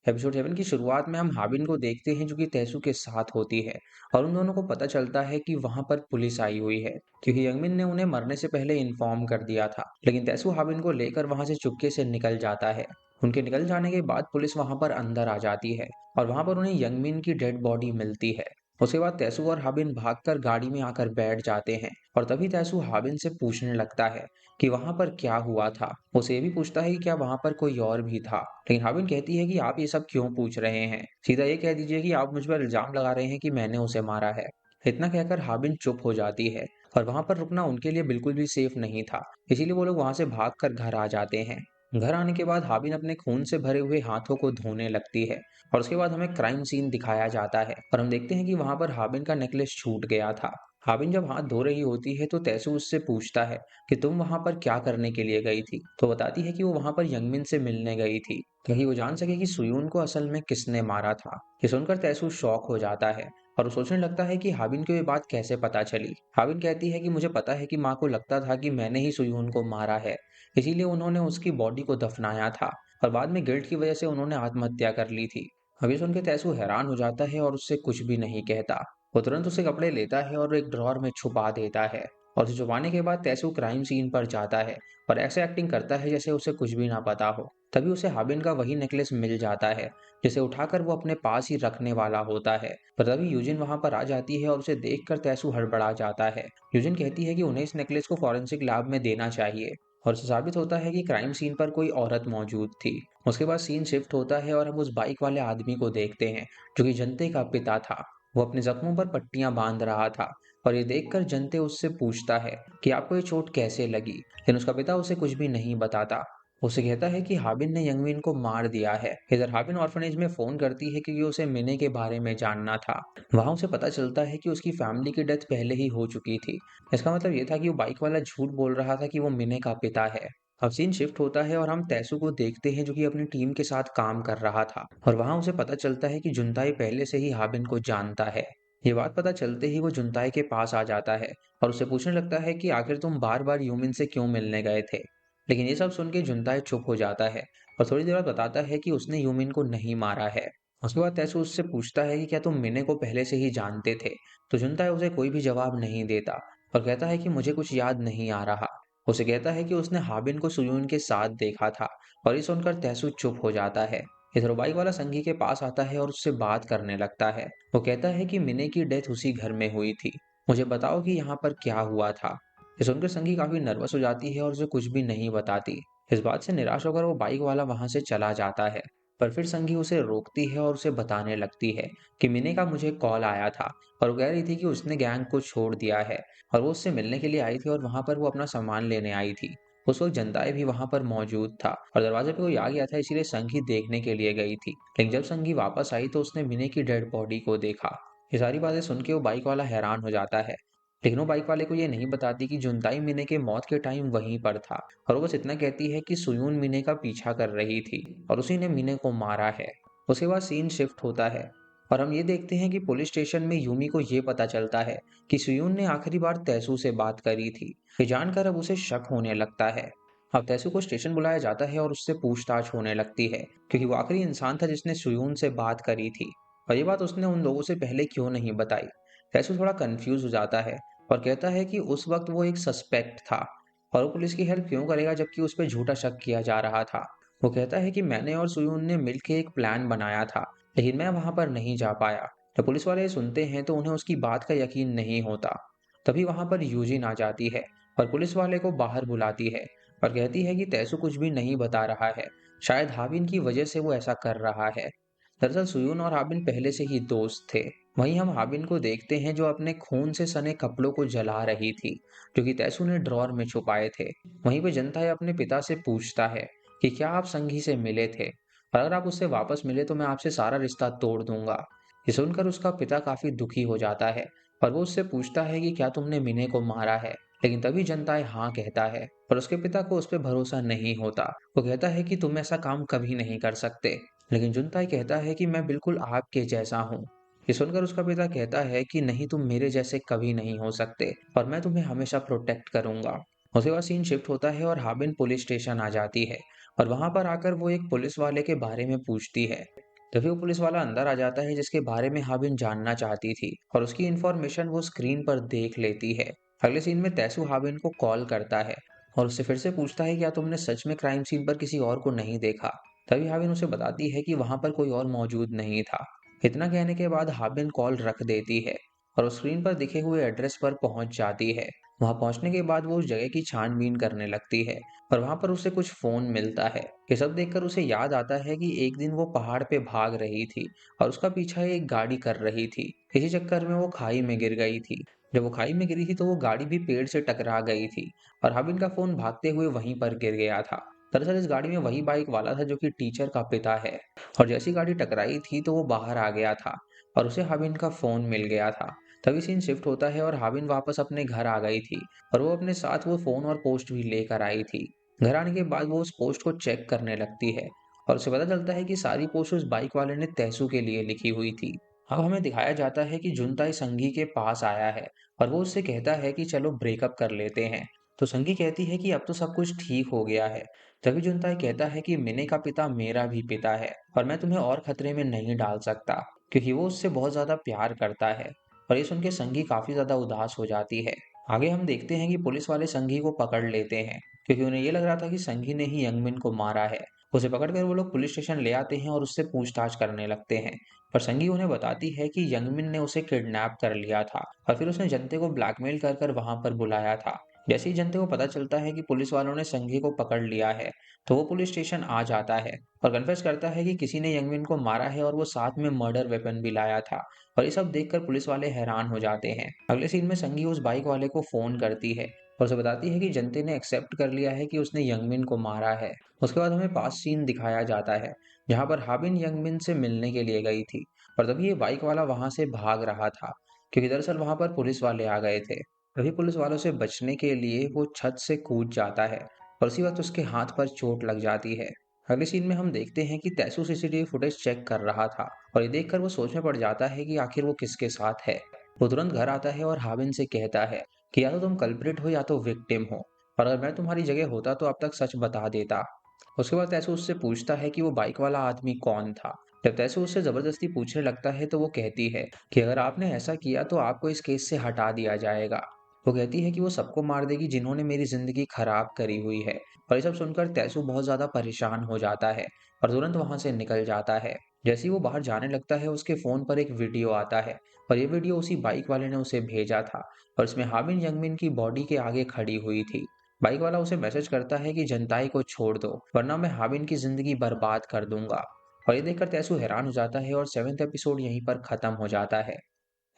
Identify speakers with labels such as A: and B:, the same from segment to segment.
A: Episode 7 की शुरुआत में हम हाबिन को देखते हैं जो कि तैसू के साथ होती है और उन दोनों को पता चलता है कि वहां पर पुलिस आई हुई है क्योंकि यंगमिन ने उन्हें मरने से पहले इन्फॉर्म कर दिया था। लेकिन तैसू हाबिन को लेकर वहां से चुपके से निकल जाता है। उनके निकल जाने के बाद पुलिस वहां पर अंदर आ जाती है और वहां पर उन्हें यंगमिन की डेड बॉडी मिलती है। उसके बाद तैसू और हाबिन भागकर गाड़ी में आकर बैठ जाते हैं और तभी तैसू हाबिन से पूछने लगता है कि वहां पर क्या हुआ था। उसे ये भी पूछता है कि क्या वहां पर कोई और भी था। लेकिन हाबिन कहती है कि आप ये सब क्यों पूछ रहे हैं, सीधा ये कह दीजिए कि आप मुझ पर इल्जाम लगा रहे हैं कि मैंने उसे मारा है। इतना कहकर हाबिन चुप हो जाती है और वहां पर रुकना उनके लिए बिल्कुल भी सेफ नहीं था, इसीलिए वो लोग वहां से भागकर घर आ जाते हैं। घर आने के बाद हाबिन अपने खून से भरे हुए हाथों को धोने लगती है और उसके बाद हमें क्राइम सीन दिखाया जाता है और हम देखते हैं कि वहां पर हाबिन का नेकलेस छूट गया था। हाबिन जब हाथ धो रही होती है तो तैसू उससे पूछता है कि तुम वहां पर क्या करने के लिए गई थी, तो बताती है कि वो वहां पर यंगमिन से मिलने गई थी, कहीं वो जान सके कि सुयून को असल में किसने मारा था। ये सुनकर तैसू शॉक हो जाता है और वो सोचने लगता है कि हाबिन को ये बात कैसे पता चली। हाबिन कहती है कि मुझे पता है कि माँ को लगता था कि मैंने ही सुयून को मारा है, इसीलिए उन्होंने उसकी बॉडी को दफनाया था और बाद में गिल्ट की वजह से उन्होंने आत्महत्या कर ली थी। अभी सुन के तैसू हैरान हो जाता है और उससे कुछ भी नहीं कहता। वो तुरंत उसे कपड़े लेता है और एक ड्रॉर में छुपा देता है और उसे छुपाने के बाद तैसू क्राइम सीन पर जाता है और ऐसे एक्टिंग करता है जैसे उसे कुछ भी ना पता हो। तभी उसे हाबिन का वही नेकलेस मिल जाता है जिसे उठाकर वो अपने पास ही रखने वाला होता है। पर तभी यूजिन वहां पर आ जाती है और उसे देखकर तैसू हड़बड़ा जाता है। यूजिन कहती है कि उन्हें इस नेकलेस को फॉरेंसिक लैब में देना चाहिए और उसे साबित होता है कि क्राइम सीन पर कोई औरत मौजूद थी। उसके बाद सीन शिफ्ट होता है और हम उस बाइक वाले आदमी को देखते हैं जो कि जनते का पिता था। वो अपने जख्मों पर पट्टियां बांध रहा था और ये देखकर जनते उससे पूछता है कि आपको ये चोट कैसे लगी, लेकिन उसका पिता उसे कुछ भी नहीं बताता। उसे कहता है कि हाबिन ने यंगमिन को मार दिया है। इधर हाबिन ऑर्फनेज में फोन करती है क्योंकि उसे मिने के बारे में जानना था। वहां उसे पता चलता है कि उसकी फैमिली की डेथ पहले ही हो चुकी थी। इसका मतलब ये था कि वो बाइक वाला झूठ बोल रहा था कि वो मिने का पिता है। अब सीन शिफ्ट होता है और हम तैसू को देखते हैं जो कि अपनी टीम के साथ काम कर रहा था और वहां उसे पता चलता है कि जुनताई पहले से ही हाबिन को जानता है। ये बात पता चलते ही वो जुनताई के पास आ जाता है और उससे पूछने लगता है कि आखिर तुम बार बार यूमिन से क्यों मिलने गए थे। लेकिन ये सब सुन के जुनताई चुप हो जाता है और थोड़ी देर बाद बताता है कि उसने यूमिन को नहीं मारा है। उसके बाद तैसू उससे पूछता है कि क्या तुम मिने को पहले से ही जानते थे, तो जुनताई उसे कोई भी जवाब नहीं देता और कहता है कि मुझे कुछ याद नहीं आ रहा। उसे कहता है कि उसने हाबिन को सुयून के साथ देखा था और ये सुनकर तैसू चुप हो जाता है। इधर बाइक वाला संगी के पास आता है और उससे बात करने लगता है। वो कहता है कि मिने की डेथ उसी घर में हुई थी, मुझे बताओ कि यहाँ पर क्या हुआ था। ये सुनकर संगी काफी नर्वस हो जाती है और उसे कुछ भी नहीं बताती। इस बात से निराश होकर वो बाइक वाला वहां से चला जाता है। पर फिर संगी उसे रोकती है और उसे बताने लगती है कि मिने का मुझे कॉल आया था और वो कह रही थी कि उसने गैंग को छोड़ दिया है और वो उससे मिलने के लिए आई थी और वहां पर वो अपना सामान लेने आई थी। उस वक्त जनताए भी वहां पर मौजूद था और दरवाजे पे कोई आ गया था, इसीलिए संगी देखने के लिए गई थी। लेकिन जब संगी वापस आई तो उसने मिने की डेड बॉडी को देखा। ये सारी बातें सुन के वो बाइक वाला हैरान हो जाता है, लेकिन वो बाइक वाले को ये नहीं बताती कि जुनताई मिने के मौत के टाइम वहीं पर था और वो बस इतना कहती है कि सुयून मिने का पीछा कर रही थी और उसी ने मिने को मारा है। उसके बाद सीन शिफ्ट होता है और हम ये देखते हैं कि पुलिस स्टेशन में यूमी को ये पता चलता है कि सुयून ने आखिरी बार तैसू से बात करी थी। ये जानकर अब उसे शक होने लगता है। अब तैसू को स्टेशन बुलाया जाता है और उससे पूछताछ होने लगती है क्योंकि वो आखिरी इंसान था जिसने सुयून से बात करी थी और ये बात उसने उन लोगों से पहले क्यों नहीं बताई। तैसू थोड़ा कंफ्यूज हो जाता है और कहता है कि उस वक्त वो एक सस्पेक्ट था और वो पुलिस की हेल्प क्यों करेगा जबकि उस पर झूठा शक किया जा रहा था। वो कहता है कि मैंने और सुयून ने मिलकर एक प्लान बनाया था, लेकिन मैं वहां पर नहीं जा पाया। जब पुलिस वाले ये सुनते हैं तो उन्हें उसकी बात का यकीन नहीं होता। तभी वहां पर यूजिन आ जाती है और पुलिस वाले को बाहर बुलाती है और कहती है कि तैसू कुछ भी नहीं बता रहा है, शायद हाबिन की वजह से वो ऐसा कर रहा है। दरअसल सुयून और हाबिन पहले से ही दोस्त थे। वहीं हम हाबिन को देखते हैं जो अपने खून से सने कपड़ों को जला रही थी जो कि तैसू ने ड्रॉर में छुपाए थे। वहीं पे जनता अपने पिता से पूछता है कि क्या आप संगी से मिले थे, और अगर आप उससे वापस मिले तो मैं आपसे सारा रिश्ता तोड़ दूंगा। ये सुनकर उसका पिता काफी दुखी हो जाता है और वो उससे पूछता है कि क्या तुमने मिने को मारा है, लेकिन तभी जनताए हाँ कहता है पर उसके पिता को उस पर भरोसा नहीं होता। वो कहता है कि तुम ऐसा काम कभी नहीं कर सकते, लेकिन जुनताई कहता है कि मैं बिल्कुल आपके जैसा हूँ। ये सुनकर उसका पिता कहता है कि नहीं, तुम मेरे जैसे कभी नहीं हो सकते और मैं तुम्हें हमेशा प्रोटेक्ट करूंगा। उसके बाद सीन शिफ्ट होता है और हाबिन पुलिस स्टेशन आ जाती है और वहां पर आकर वो एक पुलिस वाले के बारे में पूछती है तभी वो पुलिस वाला अंदर आ जाता है जिसके बारे में हाबिन जानना चाहती थी और उसकी इन्फॉर्मेशन वो स्क्रीन पर देख लेती है। अगले सीन में तैसू हाबिन को कॉल करता है और उससे फिर से पूछता है क्या तुमने सच में क्राइम सीन पर किसी और को नहीं देखा। तभी हाबिन उसे बताती है कि वहां पर कोई और मौजूद नहीं था। इतना कहने के बाद हाबिन कॉल रख देती है और उस स्क्रीन पर दिखे हुए एड्रेस पर पहुंच जाती है। वहां पहुंचने के बाद वो उस जगह की छानबीन करने लगती है और वहां पर उसे कुछ फोन मिलता है। ये सब देखकर उसे याद आता है कि एक दिन वो पहाड़ पे भाग रही थी और उसका पीछा एक गाड़ी कर रही थी। इसी चक्कर में वो खाई में गिर गई थी। जब वो खाई में गिरी थी तो वो गाड़ी भी पेड़ से टकरा गई थी और हाबिन का फोन भागते हुए वहीं पर गिर गया था। दरअसल इस गाड़ी में वही बाइक वाला था जो कि टीचर का पिता है और जैसी गाड़ी टकराई थी तो वो बाहर आ गया था और उसे हाबिन का फोन मिल गया था। तभी सीन शिफ्ट होता है और हाबिन वापस अपने घर आ गई थी और वो अपने साथ वो फोन और पोस्ट भी लेकर आई थी। घर आने के बाद वो उस पोस्ट को चेक करने लगती है और उसे पता चलता है कि सारी पोस्ट उस बाइक वाले ने तैसू के लिए लिखी हुई थी। अब हमें दिखाया जाता है कि जुनताई संगी के पास आया है और वो उससे कहता है कि चलो ब्रेकअप कर लेते हैं। तो संगी कहती है कि अब तो सब कुछ ठीक हो गया है। तभी जुनताई कहता है कि मिने का पिता मेरा भी पिता है और मैं तुम्हें और खतरे में नहीं डाल सकता, क्योंकि वो उससे बहुत ज्यादा प्यार करता है। और ये सुन के संगी काफी ज्यादा उदास हो जाती है। आगे हम देखते हैं कि पुलिस वाले संगी को पकड़ लेते हैं क्योंकि उन्हें ये लग रहा था कि संगी ने ही यंगमिन को मारा है। उसे पकड़कर वो लोग पुलिस स्टेशन ले आते हैं और उससे पूछताछ करने लगते हैं। पर संगी उन्हें बताती है कि यंगमिन ने उसे किडनैप कर लिया था और फिर उसने जनते को ब्लैकमेल कर कर वहां पर बुलाया था। जैसे ही जनते को पता चलता है कि पुलिस वालों ने संगी को पकड़ लिया है तो वो पुलिस स्टेशन आ जाता है और कन्फेस करता है कि किसी ने यंगमिन को मारा है और वो साथ में मर्डर वेपन भी लाया था। और ये सब देखकर पुलिस वाले हैरान हो जाते हैं। अगले सीन में संगी उस बाइक वाले को फोन करती है और उसे बताती है कि जनते ने एक्सेप्ट कर लिया है कि उसने यंगमिन को मारा है। उसके बाद हमें पास सीन दिखाया जाता है जहाँ पर हाबिन यंगमिन से मिलने के लिए गई थी और तभी ये बाइक वाला वहां से भाग रहा था क्योंकि दरअसल वहां पर पुलिस वाले आ गए थे। तभी पुलिस वालों से बचने के लिए वो छत से कूद जाता है और उसी वक्त उसके हाथ पर चोट लग जाती है। अगले सीन में हम देखते हैं कि तैसू सीसीटीवी फुटेज चेक कर रहा था और ये देखकर वो सोच में पड़ जाता है कि आखिर वो किसके साथ है। वो तुरंत घर आता है और हाबिन से कहता है कि या तो तुम कल्प्रिट हो या तो विक्टिम हो, और अगर मैं तुम्हारी जगह होता तो अब तक सच बता देता। उसके बाद तैसू उससे पूछता है कि वो बाइक वाला आदमी कौन था। जब तैसू उससे जबरदस्ती पूछने लगता है तो वो कहती है कि अगर आपने ऐसा किया तो आपको इस केस से हटा दिया जाएगा। वो कहती है कि वो सबको मार देगी जिन्होंने मेरी जिंदगी खराब करी हुई है। और ये सब सुनकर तैसू बहुत ज्यादा परेशान हो जाता है और तुरंत वहां से निकल जाता है। जैसे ही वो बाहर जाने लगता है उसके फोन पर एक वीडियो आता है और ये वीडियो उसी बाइक वाले ने उसे भेजा था और इसमें हाबिन यंगमिन की बॉडी के आगे खड़ी हुई थी। बाइक वाला उसे मैसेज करता है कि जनताई को छोड़ दो वरना मैं हाबिन की जिंदगी बर्बाद कर दूंगा। और ये देखकर तैसू हैरान हो जाता है और 7वां एपिसोड यहीं पर खत्म हो जाता है।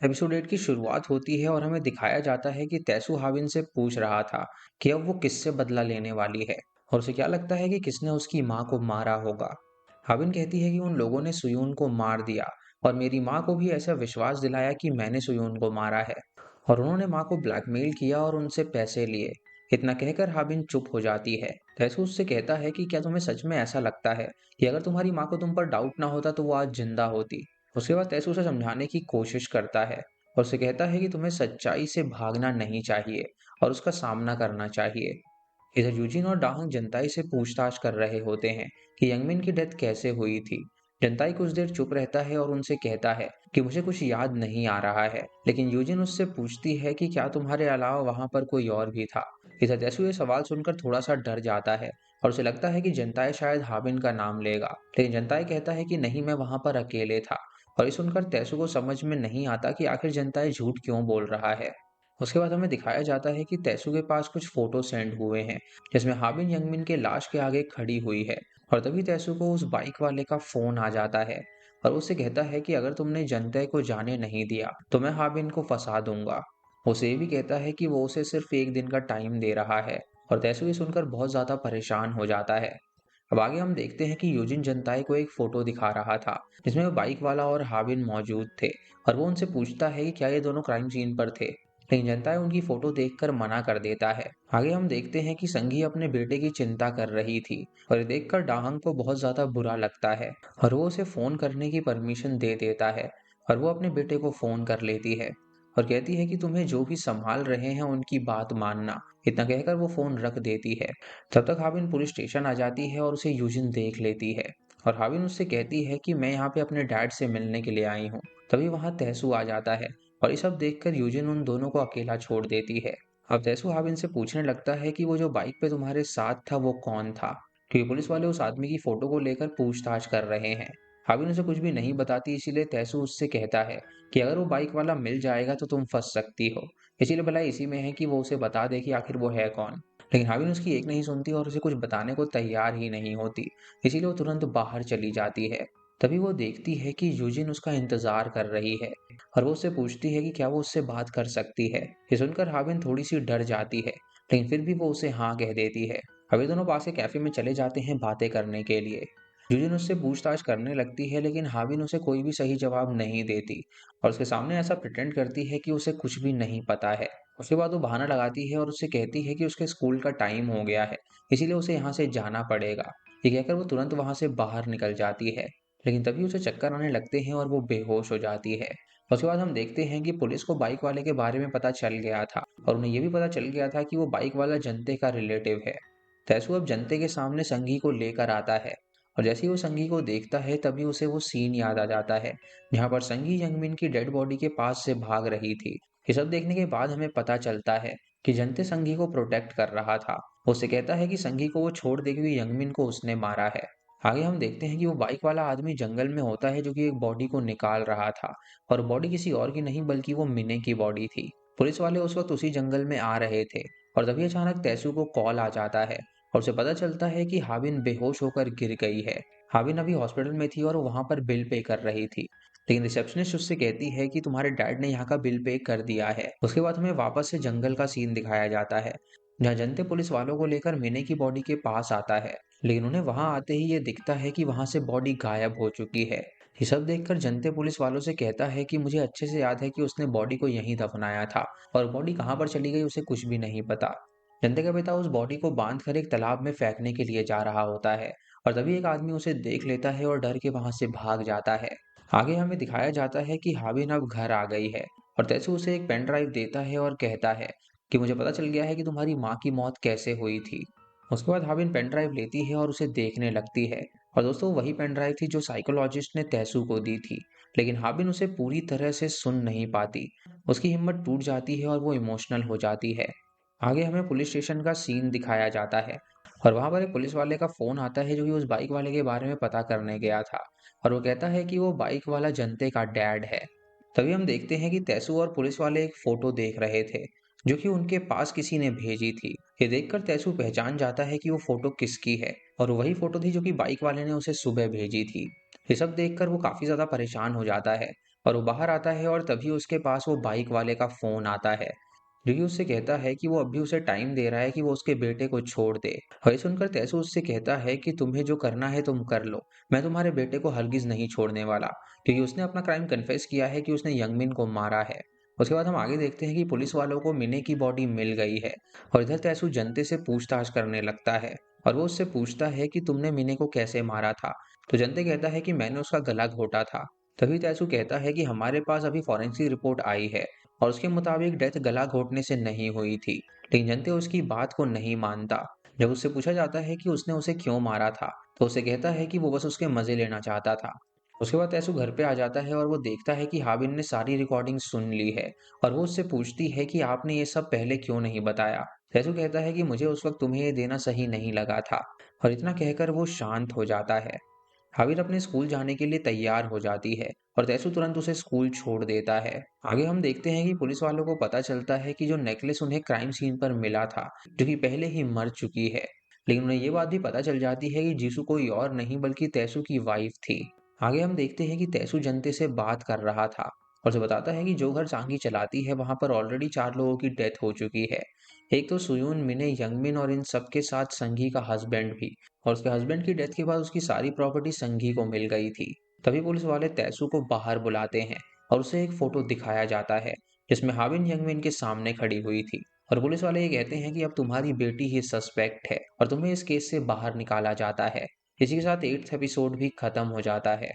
A: एपिसोड 8 की शुरुआत होती है और हमें दिखाया जाता है कि तैसू हाविन से पूछ रहा था कि अब वो किससे बदला लेने वाली है और उसे क्या लगता है कि किसने उसकी माँ को मारा होगा। हाविन कहती है कि उन लोगों ने सुयून को मार दिया और मेरी माँ को भी ऐसा विश्वास दिलाया कि मैंने सुयून को मारा है और उन्होंने माँ को ब्लैकमेल किया और उनसे पैसे लिए। इतना कहकर हाबिन चुप हो जाती है। तैसू उससे कहता है कि क्या तुम्हें सच में ऐसा लगता है कि अगर तुम्हारी माँ को तुम पर डाउट ना होता तो वो आज जिंदा होती। उसके बाद तैसू उसे समझाने की कोशिश करता है और उसे कहता है कि तुम्हें सच्चाई से भागना नहीं चाहिए और उसका सामना करना चाहिए। इधर यूजिन और डाहंग जनताई से पूछताछ कर रहे होते हैं कि यंगमिन की डेथ कैसे हुई थी। जनताई कुछ देर चुप रहता है और उनसे कहता है कि मुझे कुछ याद नहीं आ रहा है, लेकिन यूजिन उससे पूछती है कि क्या तुम्हारे अलावा वहां पर कोई और भी था। इधर तैसू ये सवाल सुनकर थोड़ा सा डर जाता है और उसे लगता है कि जनताई शायद हाबिन का नाम लेगा, लेकिन जनताई कहता है कि नहीं, मैं वहां पर अकेले था। और ये सुनकर तैसू को समझ में नहीं आता कि आखिर जनताई झूठ क्यों बोल रहा है। उसके बाद हमें दिखाया जाता है कि तैसू के पास कुछ फोटो सेंड हुए हैं जिसमें हाबिन यंगमिन के लाश के आगे खड़ी हुई है और तभी तैसू को उस बाइक वाले का फोन आ जाता है और उससे कहता है कि अगर तुमने जनता को जाने नहीं दिया तो मैं हाबिन को फंसा दूंगा। उसे ये भी कहता है कि वो उसे सिर्फ एक दिन का टाइम दे रहा है और तैसू ये सुनकर बहुत ज्यादा परेशान हो जाता है। अब आगे हम देखते हैं कि यूजिन जनताई को एक फोटो दिखा रहा था जिसमें वो बाइक वाला और हाबिन मौजूद थे और वो उनसे पूछता है कि क्या ये दोनों क्राइम सीन पर थे, लेकिन जनताई उनकी फोटो देखकर मना कर देता है। आगे हम देखते हैं कि संगी अपने बेटे की चिंता कर रही थी और ये देखकर डाहंग को बहुत ज्यादा बुरा लगता है और वो उसे फोन करने की परमिशन दे देता है और वो अपने बेटे को फोन कर लेती है और कहती है कि तुम्हें जो भी संभाल रहे हैं उनकी बात मानना। इतना कहकर वो फोन रख देती है। तब तक हाबिन पुलिस स्टेशन आ जाती है और उसे यूजिन देख लेती है और हाविन उससे कहती है कि मैं यहाँ पे अपने डैड से मिलने के लिए आई हूँ। तभी वहाँ तहसू आ जाता है और ये सब देखकर यूजिन उन दोनों को अकेला छोड़ देती है। अब तहसू हाविन से पूछने लगता है कि वो जो बाइक पे तुम्हारे साथ था वो कौन था, क्योंकि पुलिस वाले उस आदमी की फोटो को लेकर पूछताछ कर रहे हैं। हाविन उसे कुछ भी नहीं बताती, इसीलिए तहसू उससे कहता है कि अगर वो बाइक वाला मिल जाएगा तो तुम फंस सकती हो। इसीलिए भलाई इसी में है कि वो उसे बता दे कि आखिर वो है कौन। लेकिन हाविन उसकी एक नहीं सुनती और उसे कुछ बताने को तैयार ही नहीं होती। इसीलिए वो तुरंत बाहर चली जाती है। तभी वो देखती है कि यूजिन उसका इंतजार कर रही है और वो उससे पूछती है कि क्या वो उससे बात कर सकती है। ये सुनकर हाविन थोड़ी सी डर जाती है, लेकिन फिर भी वो उसे हाँ कह देती है। अब ये दोनों पास के कैफे में चले जाते हैं बातें करने के लिए। यूजिन उससे पूछताछ करने लगती है, लेकिन हाविन उसे कोई भी सही जवाब नहीं देती और उसके सामने ऐसा प्रिटेंड करती है कि उसे कुछ भी नहीं पता है। उसके बाद वो बहाना लगाती है और उससे कहती है कि उसके स्कूल का टाइम हो गया है, इसीलिए उसे यहाँ से जाना पड़ेगा। ये कहकर वो तुरंत वहां से बाहर निकल जाती है, लेकिन तभी उसे चक्कर आने लगते हैं और वो बेहोश हो जाती है। उसके बाद हम देखते हैं कि पुलिस को बाइक वाले के बारे में पता चल गया था और उन्हें ये भी पता चल गया था कि वो बाइक वाला जनते का रिलेटिव है। तैसू अब जनते के सामने संगी को लेकर आता है और जैसे ही वो संगी को देखता है तभी उसे वो सीन याद आ जाता है जहाँ पर संगी यंगमिन की डेड बॉडी के पास से भाग रही थी। ये सब देखने के बाद हमें पता चलता है कि जनते संगी को प्रोटेक्ट कर रहा था। वो उससे कहता है कि संगी को वो छोड़ दे क्योंकि यंगमिन को उसने मारा है। आगे हम देखते हैं कि वो बाइक वाला आदमी जंगल में होता है जो कि एक बॉडी को निकाल रहा था और बॉडी किसी और की नहीं बल्कि वो मिने की बॉडी थी। पुलिस वाले उस वक्त उसी जंगल में आ रहे थे और तभी अचानक तैसू को कॉल आ जाता है और उसे पता चलता है कि हाविन बेहोश होकर गिर गई है। हाविन अभी हॉस्पिटल में थी और वो वहां पर बिल पे कर रही थी, लेकिन रिसेप्शनिस्ट उससे कहती है कि तुम्हारे डैड ने यहाँ का बिल पे कर दिया है। उसके बाद हमें वापस से जंगल का सीन दिखाया जाता है जहाँ जनते पुलिस वालों को लेकर मिने की बॉडी के पास आता है, लेकिन उन्हें वहां आते ही ये दिखता है कि वहां से बॉडी गायब हो चुकी है। ये सब देखकर जनते पुलिस वालों से कहता है कि मुझे अच्छे से याद है कि उसने बॉडी को यहीं दफनाया था और बॉडी कहाँ पर चली गई उसे कुछ भी नहीं पता। जनते का पिता उस बॉडी को बांध कर एक तालाब में फेंकने के लिए जा रहा होता है और तभी एक आदमी उसे देख लेता है और डर के वहां से भाग जाता है। आगे हमें दिखाया जाता है कि हाविन अब घर आ गई है और तैसू उसे एक पेन ड्राइव देता है और कहता है कि मुझे पता चल गया है कि तुम्हारी माँ की मौत कैसे हुई थी। उसके बाद हाविन पेन ड्राइव लेती है और उसे देखने लगती है और दोस्तों वही पेन ड्राइव थी जो साइकोलॉजिस्ट ने तैसू को दी थी, लेकिन हाविन उसे पूरी तरह से सुन नहीं पाती। उसकी हिम्मत टूट जाती है और वो इमोशनल हो जाती है। आगे हमें पुलिस स्टेशन का सीन दिखाया जाता है और वहां पर एक पुलिस वाले का फोन आता है जो कि उस बाइक वाले के बारे में पता करने गया था और वो कहता है कि वो बाइक वाला जनते का डैड है। तभी हम देखते हैं कि तैसू और पुलिस वाले एक फोटो देख रहे थे जो कि उनके पास किसी ने भेजी थी। ये देखकर तैसू पहचान जाता है कि वो फोटो किसकी है और वही फोटो थी जो कि बाइक वाले ने उसे सुबह भेजी थी। ये सब देखकर वो काफी ज्यादा परेशान हो जाता है और वो बाहर आता है और तभी उसके पास वो बाइक वाले का फोन आता है जो कि उससे कहता है कि वो अभी उसे टाइम दे रहा है कि वो उसके बेटे को छोड़ दे। और ये सुनकर तैसू उससे कहता है कि तुम्हें जो करना है तुम कर लो, मैं तुम्हारे बेटे को हरगिज नहीं छोड़ने वाला, क्योंकि उसने अपना क्राइम कन्फेस किया है कि उसने यंगमिन को मारा है। उसके बाद हम आगे देखते हैं कि पुलिस वालों को मिने की बॉडी मिल गई है और इधर तैसू जनते से पूछताछ करने लगता है और वो उससे पूछता है कि तुमने मिने को कैसे मारा था। तो जनते कहता है कि मैंने उसका गला घोटा था। तभी तैसू कहता है कि हमारे पास अभी फॉरेंसिक रिपोर्ट आई है और उसके मुताबिक डेथ गला घोटने से नहीं हुई थी, लेकिन जनते उसकी बात को नहीं मानता। जब उससे पूछा जाता है कि उसने उसे क्यों मारा था, तो उसे कहता है कि वो बस उसके मजे लेना चाहता था। उसके बाद तैसू घर पे आ जाता है और वो देखता है कि हाबिन ने सारी रिकॉर्डिंग सुन ली है और वो उससे पूछती है कि आपने ये सब पहले क्यों नहीं बताया। तैसू कहता है कि मुझे उस वक्त तुम्हें ये देना सही नहीं लगा था और इतना कहकर वो शांत हो जाता है। हाबिन अपने स्कूल जाने के लिए तैयार हो जाती है और तैसू तुरंत उसे स्कूल छोड़ देता है। आगे हम देखते हैं कि पुलिस वालों को पता चलता है कि जो नेकलेस उन्हें क्राइम सीन पर मिला था जो कि पहले ही मर चुकी है, लेकिन उन्हें ये बात भी पता चल जाती है कि जीसू कोई और नहीं बल्कि तैसू की वाइफ थी। आगे हम देखते हैं कि तैसू जनते से बात कर रहा था और उसे बताता है कि जो घर सांगी चलाती है वहां पर ऑलरेडी 4 लोगों की डेथ हो चुकी है। एक तो सुयून, मिने, यंगमिन और इन सबके साथ संगी का हस्बैंड भी। और उसके हस्बैंड की डेथ के बाद उसकी सारी प्रॉपर्टी संघी को मिल गई थी। तभी पुलिस वाले तैसू को बाहर बुलाते हैं और उसे एक फोटो दिखाया जाता है जिसमें हाबिन यंगमिन के सामने खड़ी हुई थी और पुलिस वाले ये कहते हैं कि अब तुम्हारी बेटी ही सस्पेक्ट है और तुम्हें इस केस से बाहर निकाला जाता है। इसी के साथ 8th एपिसोड भी खत्म हो जाता है।